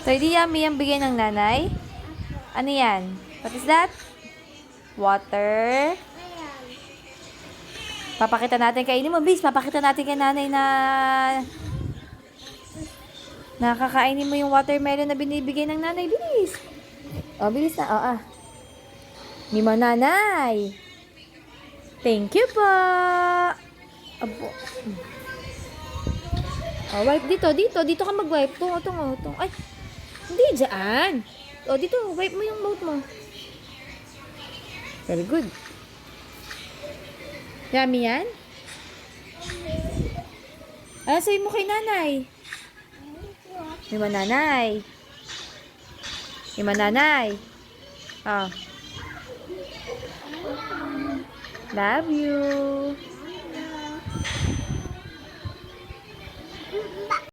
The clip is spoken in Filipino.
So, hindi yummy yung bigay ng nanay? Ano yan? What is that? Water. Papakita natin kainin mo, bis. Papakita natin kay nanay na nakakainin mo yung watermelon na binibigay ng nanay. Bilis. Oh, bilis na. Oh, ah. Mimo nanay. Thank you po. Abo. Oh, wipe dito, dito. Dito ka mag-wipe. Tungo. Ay, hindi dyan. Oh, dito. Wipe mo yung mouth mo. Very good. Yummy yan? Ah, sabi mo kay nanay. Mimo nanay. Mimo nanay. Oh. Love you.